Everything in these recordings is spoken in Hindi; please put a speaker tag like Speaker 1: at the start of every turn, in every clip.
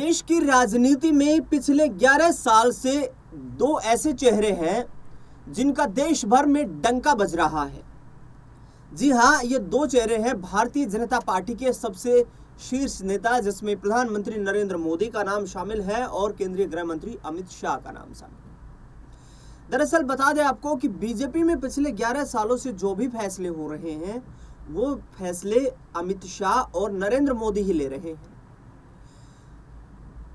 Speaker 1: देश की राजनीति में पिछले 11 साल से दो ऐसे चेहरे हैं जिनका देश भर में डंका बज रहा है। जी हां, ये दो चेहरे हैं भारतीय जनता पार्टी के सबसे शीर्ष नेता, जिसमें प्रधानमंत्री नरेंद्र मोदी का नाम शामिल है और केंद्रीय गृह मंत्री अमित शाह का नाम शामिल है। दरअसल बता दें आपको कि बीजेपी में पिछले 11 सालों से जो भी फैसले हो रहे हैं वो फैसले अमित शाह और नरेंद्र मोदी ही ले रहे हैं।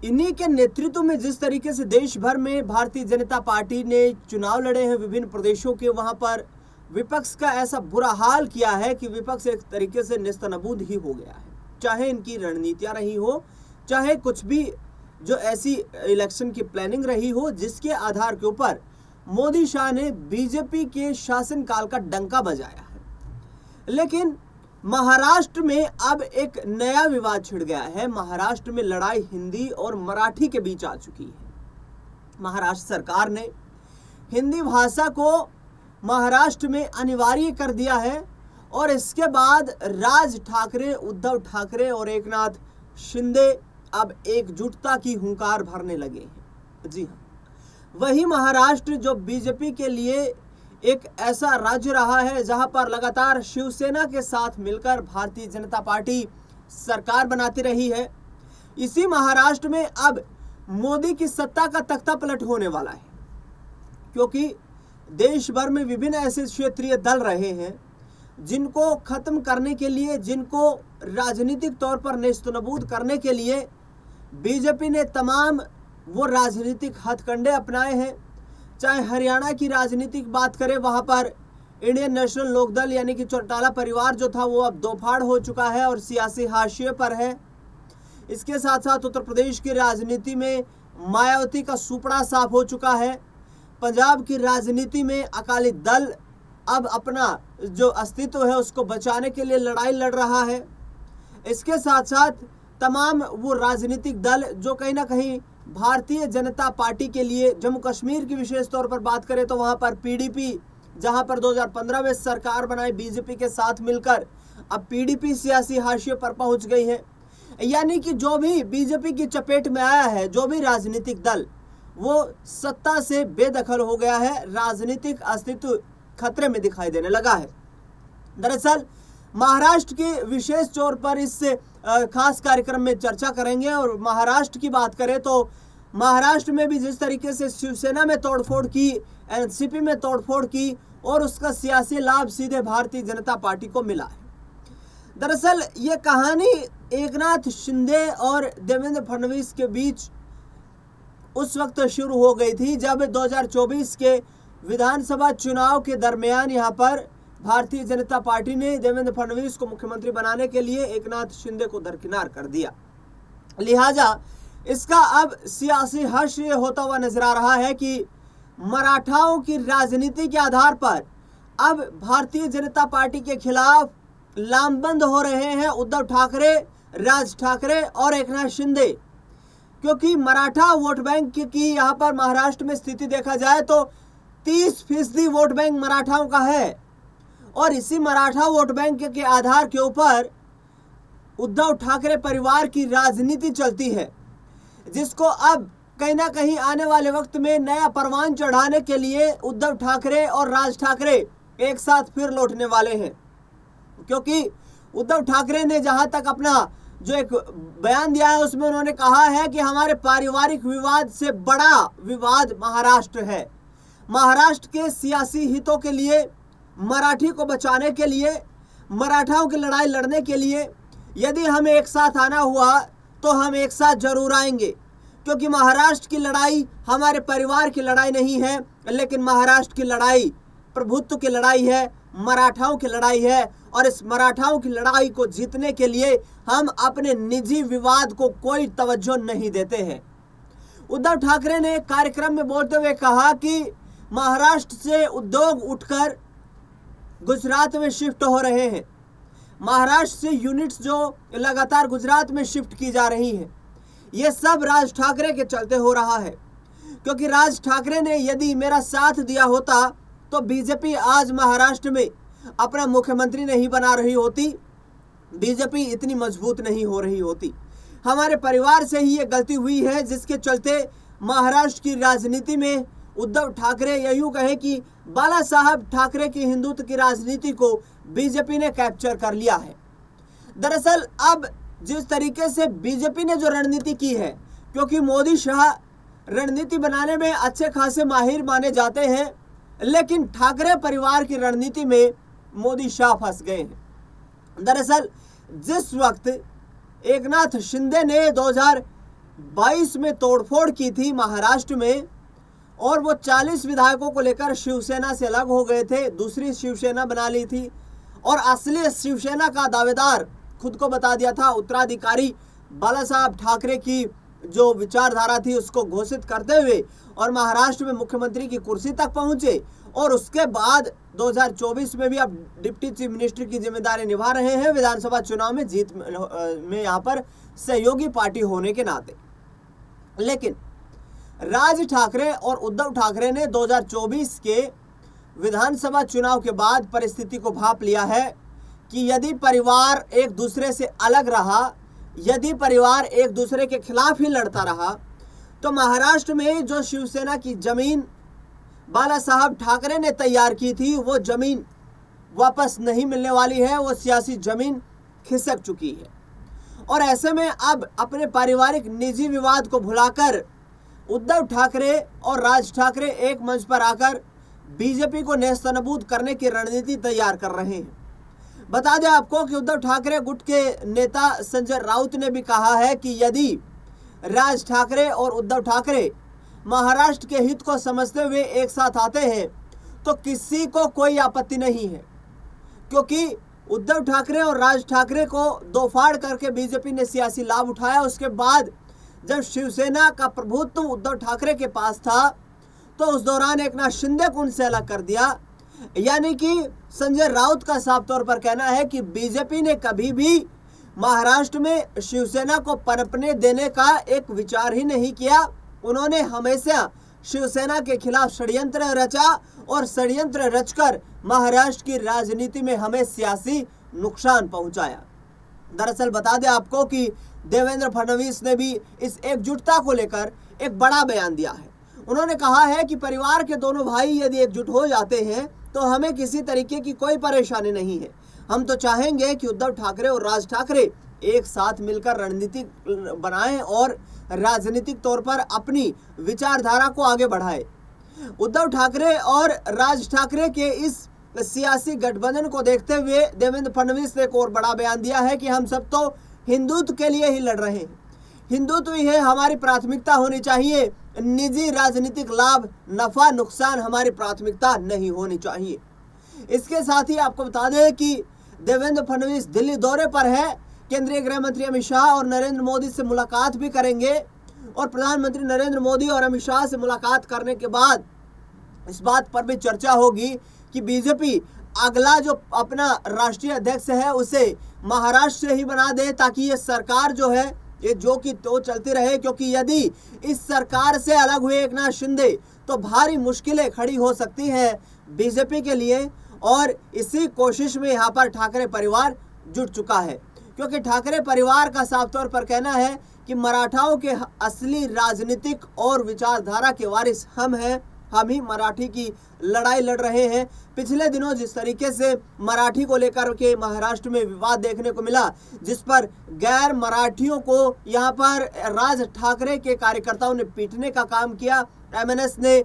Speaker 1: इन्हीं के नेतृत्व में जिस तरीके से देश भर में भारतीय जनता पार्टी ने चुनाव लड़े हैं विभिन्न प्रदेशों के, वहां पर विपक्ष का ऐसा बुरा हाल किया है कि विपक्ष एक तरीके से नेस्तनाबूद ही हो गया है। चाहे इनकी रणनीतियां रही हो, चाहे कुछ भी जो ऐसी इलेक्शन की प्लानिंग रही हो जिसके आधार के ऊपर मोदी शाह ने बीजेपी के शासनकाल का डंका बजाया है। लेकिन महाराष्ट्र में अब एक नया विवाद छिड़ गया है। महाराष्ट्र में लड़ाई हिंदी और मराठी के बीच आ चुकी है। महाराष्ट्र सरकार ने हिंदी भाषा को महाराष्ट्र में अनिवार्य कर दिया है और इसके बाद राज ठाकरे, उद्धव ठाकरे और एकनाथ शिंदे अब एकजुटता की हुंकार भरने लगे हैं। जी हाँ, वही महाराष्ट्र जो बीजेपी के लिए एक ऐसा राज्य रहा है जहां पर लगातार शिवसेना के साथ मिलकर भारतीय जनता पार्टी सरकार बनाती रही है, इसी महाराष्ट्र में अब मोदी की सत्ता का तख्ता पलट होने वाला है। क्योंकि देश भर में विभिन्न ऐसे क्षेत्रीय दल रहे हैं जिनको खत्म करने के लिए, जिनको राजनीतिक तौर पर नेस्तनाबूद करने के लिए बीजेपी ने तमाम वो राजनीतिक हथकंडे अपनाए हैं। चाहे हरियाणा की राजनीतिक बात करें, वहां पर इंडियन नेशनल लोकदल यानी कि चौटाला परिवार जो था वो अब दो फाड़ हो चुका है और सियासी हाशिए पर है। इसके साथ साथ उत्तर प्रदेश की राजनीति में मायावती का सुपड़ा साफ हो चुका है। पंजाब की राजनीति में अकाली दल अब अपना जो अस्तित्व है उसको बचाने के लिए लड़ाई लड़ रहा है। इसके साथ साथ तमाम वो राजनीतिक दल जो कहीं ना कहीं भारतीय जनता पार्टी के लिए, जम्मू कश्मीर की विशेष तौर पर बात करें तो वहां पर पीडीपी, जहां पर 2015 में सरकार बनाई बीजेपी के साथ मिलकर, अब पीडीपी सियासी हाशिए पर पहुंच गई है। यानी कि जो भी बीजेपी की चपेट में आया है, जो भी राजनीतिक दल, वो सत्ता से बेदखल हो गया है, राजनीतिक अस्तित्व खतरे में दिखाई देने लगा है। दरअसल महाराष्ट्र के विशेष तौर पर इस खास कार्यक्रम में चर्चा करेंगे और महाराष्ट्र की बात करें तो महाराष्ट्र में भी जिस तरीके से शिवसेना में तोड़फोड़ की, एनसीपी में तोड़फोड़ की और उसका सियासी लाभ सीधे भारतीय जनता पार्टी को मिला है। दरअसल ये कहानी एकनाथ शिंदे और देवेंद्र फडणवीस के बीच उस वक्त शुरू हो गई थी जब 2024 के विधानसभा चुनाव के दरमियान यहाँ पर भारतीय जनता पार्टी ने देवेंद्र फडणवीस को मुख्यमंत्री बनाने के लिए एकनाथ शिंदे को दरकिनार कर दिया। लिहाजा इसका अब सियासी हर्ष ये होता हुआ नजर आ रहा है कि मराठाओं की राजनीति के आधार पर अब भारतीय जनता पार्टी के खिलाफ लामबंद हो रहे हैं उद्धव ठाकरे, राज ठाकरे और एकनाथ शिंदे। क्योंकि मराठा वोट बैंक की यहाँ पर महाराष्ट्र में स्थिति देखा जाए तो 30% वोट बैंक मराठाओं का है और इसी मराठा वोट बैंक के आधार के ऊपर उद्धव ठाकरे परिवार की राजनीति चलती है, जिसको अब कहीं ना कहीं आने वाले वक्त में नया परवान चढ़ाने के लिए उद्धव ठाकरे और राज ठाकरे एक साथ फिर लौटने वाले हैं। क्योंकि उद्धव ठाकरे ने जहां तक अपना जो एक बयान दिया है उसमें उन्होंने कहा है कि हमारे पारिवारिक विवाद से बड़ा विवाद महाराष्ट्र है। महाराष्ट्र के सियासी हितों के लिए, मराठी को बचाने के लिए, मराठाओं की लड़ाई लड़ने के लिए यदि हमें एक साथ आना हुआ तो हम एक साथ जरूर आएंगे। क्योंकि महाराष्ट्र की लड़ाई हमारे परिवार की लड़ाई नहीं है, लेकिन महाराष्ट्र की लड़ाई प्रभुत्व की लड़ाई है, मराठाओं की लड़ाई है और इस मराठाओं की लड़ाई को जीतने के लिए हम अपने निजी विवाद को कोई तवज्जो नहीं देते हैं। उद्धव ठाकरे ने कार्यक्रम में बोलते हुए कहा कि महाराष्ट्र से उद्योग उठकर गुजरात में शिफ्ट हो रहे हैं। महाराष्ट्र से यूनिट्स जो लगातार गुजरात में शिफ्ट की जा रही हैं, ये सब राज ठाकरे के चलते हो रहा है। क्योंकि राज ठाकरे ने यदि मेरा साथ दिया होता तो बीजेपी आज महाराष्ट्र में अपना मुख्यमंत्री नहीं बना रही होती, बीजेपी इतनी मजबूत नहीं हो रही होती। हमारे परिवार से ही ये गलती हुई है, जिसके चलते महाराष्ट्र की राजनीति में उद्धव ठाकरे, या यूं कहें कि बाला साहब ठाकरे की हिंदुत्व की राजनीति को बीजेपी ने कैप्चर कर लिया है। दरअसल अब जिस तरीके से बीजेपी ने जो रणनीति की है, क्योंकि मोदी शाह रणनीति बनाने में अच्छे खासे माहिर माने जाते हैं, लेकिन ठाकरे परिवार की रणनीति में मोदी शाह फंस गए हैं। दरअसल जिस वक्त एकनाथ शिंदे ने 2022 में तोड़फोड़ की थी महाराष्ट्र में, और वो 40 विधायकों को लेकर शिवसेना से अलग हो गए थे, दूसरी शिवसेना बना ली थी, और असली शिवसेना का दावेदार खुद को बता दिया था, उत्तराधिकारी बाला साहब ठाकरे की जो विचारधारा थी उसको घोषित करते हुए, और महाराष्ट्र में मुख्यमंत्री की कुर्सी तक पहुंचे। और उसके बाद 2024 में भी अब डिप्टी चीफ मिनिस्टर की जिम्मेदारी निभा रहे हैं, विधानसभा चुनाव में जीत में यहाँ पर सहयोगी पार्टी होने के नाते। लेकिन राज ठाकरे और उद्धव ठाकरे ने 2024 के विधानसभा चुनाव के बाद परिस्थिति को भांप लिया है कि यदि परिवार एक दूसरे से अलग रहा, यदि परिवार एक दूसरे के खिलाफ ही लड़ता रहा, तो महाराष्ट्र में जो शिवसेना की जमीन बाला साहब ठाकरे ने तैयार की थी, वो जमीन वापस नहीं मिलने वाली है, वो सियासी जमीन खिसक चुकी है। और ऐसे में अब अपने पारिवारिक निजी विवाद को भुलाकर उद्धव ठाकरे और राज ठाकरे एक मंच पर आकर बीजेपी को नेस्तनाबूद करने की रणनीति तैयार कर रहे हैं। बता दें आपको कि उद्धव ठाकरे गुट के नेता संजय राउत ने भी कहा है कि यदि राज ठाकरे और उद्धव ठाकरे महाराष्ट्र के हित को समझते हुए एक साथ आते हैं तो किसी को कोई आपत्ति नहीं है, क्योंकि उद्धव ठाकरे और राज ठाकरे को दो फाड़ करके बीजेपी ने सियासी लाभ उठाया। उसके बाद जब शिवसेना का प्रभुत्व उद्धव ठाकरे के पास था तो उस दौरान एकनाथ शिंदे को उनसे अलग कर दिया। यानी कि संजय राउत का साफ तौर पर कहना है कि बीजेपी ने कभी भी महाराष्ट्र में शिवसेना को पनपने देने का एक विचार ही नहीं किया। उन्होंने हमेशा शिवसेना के खिलाफ षड्यंत्र रचा और षड्यंत्र रचकर महाराष्ट्र की राजनीति में हमें सियासी नुकसान पहुंचाया। दरअसल बता दें आपको कि देवेंद्र फडणवीस ने भी इस एकजुटता को लेकर एक बड़ा बयान दिया है। उन्होंने कहा है कि परिवार के दोनों भाई यदि एकजुट हो जाते हैं तो हमें किसी तरीके की कोई परेशानी नहीं है। हम तो चाहेंगे कि उद्धव ठाकरे और राज ठाकरे एक साथ मिलकर रणनीति बनाएं और राजनीतिक तौर पर अपनी विचारधारा को आगे बढ़ाएं। उद्धव ठाकरे और राज ठाकरे के इस सियासी गठबंधन को देखते हुए देवेंद्र फडणवीस ने एक और बड़ा बयान दिया है कि हम सब तो हिंदुत्व के लिए ही लड़ रहे हैं, हिंदुत्व ही है हमारी प्राथमिकता होनी चाहिए, निजी राजनीतिक लाभ नफा नुकसान हमारी प्राथमिकता नहीं होनी चाहिए। इसके साथ ही आपको बता दें कि देवेंद्र फडणवीस दिल्ली दौरे पर है। केंद्रीय गृह मंत्री अमित शाह और नरेंद्र मोदी से मुलाकात भी करेंगे, और प्रधानमंत्री नरेंद्र मोदी और अमित शाह से मुलाकात करने के बाद इस बात पर भी चर्चा होगी कि बीजेपी अगला जो अपना राष्ट्रीय अध्यक्ष है उसे महाराष्ट्र से ही बना दे, ताकि ये सरकार जो है ये जो कि तो चलती रहे। क्योंकि यदि इस सरकार से अलग हुए एकनाथ शिंदे तो भारी मुश्किलें खड़ी हो सकती हैं बीजेपी के लिए, और इसी कोशिश में यहाँ पर ठाकरे परिवार जुट चुका है। क्योंकि ठाकरे परिवार का साफ तौर पर कहना है कि मराठाओं के असली राजनीतिक और विचारधारा के वारिस हम हैं, हम ही मराठी की लड़ाई लड़ रहे हैं। पिछले दिनों जिस तरीके से मराठी को लेकर के महाराष्ट्र में विवाद देखने को मिला, जिस पर गैर मराठियों को यहाँ पर राज ठाकरे के कार्यकर्ताओं ने पीटने का काम किया, एमएनएस ने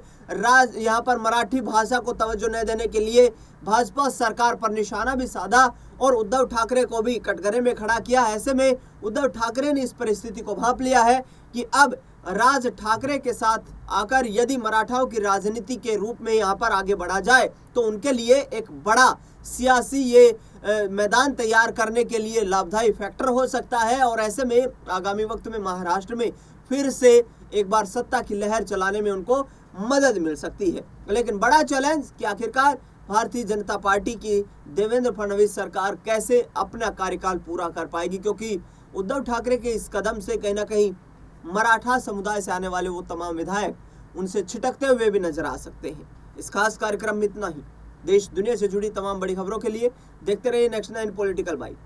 Speaker 1: यहाँ पर मराठी भाषा को तवज्जो न देने के लिए भाजपा सरकार पर निशाना भी साधा और उद्धव ठाकरे को भी कटघरे में खड़ा किया। ऐसे में उद्धव ठाकरे ने इस परिस्थिति को भांप लिया है कि अब राज ठाकरे के साथ आकर यदि मराठाओं की राजनीति के रूप में यहाँ पर आगे बढ़ा जाए तो उनके लिए एक बड़ा सियासी ये मैदान तैयार करने के लिए लाभदायी फैक्टर हो सकता है। और ऐसे में आगामी वक्त में महाराष्ट्र में फिर से एक बार सत्ता की लहर चलाने में उनको मदद मिल सकती है। लेकिन बड़ा चैलेंज कि आखिरकार भारतीय जनता पार्टी की देवेंद्र फडणवीस सरकार कैसे अपना कार्यकाल पूरा कर पाएगी, क्योंकि उद्धव ठाकरे के इस कदम से कहीं ना कहीं मराठा समुदाय से आने वाले वो तमाम विधायक उनसे छिटकते हुए भी नजर आ सकते हैं। इस खास कार्यक्रम में इतना ही। देश दुनिया से जुड़ी तमाम बड़ी खबरों के लिए देखते रहिए नेक्स्ट 9 पॉलिटिकल बाइट।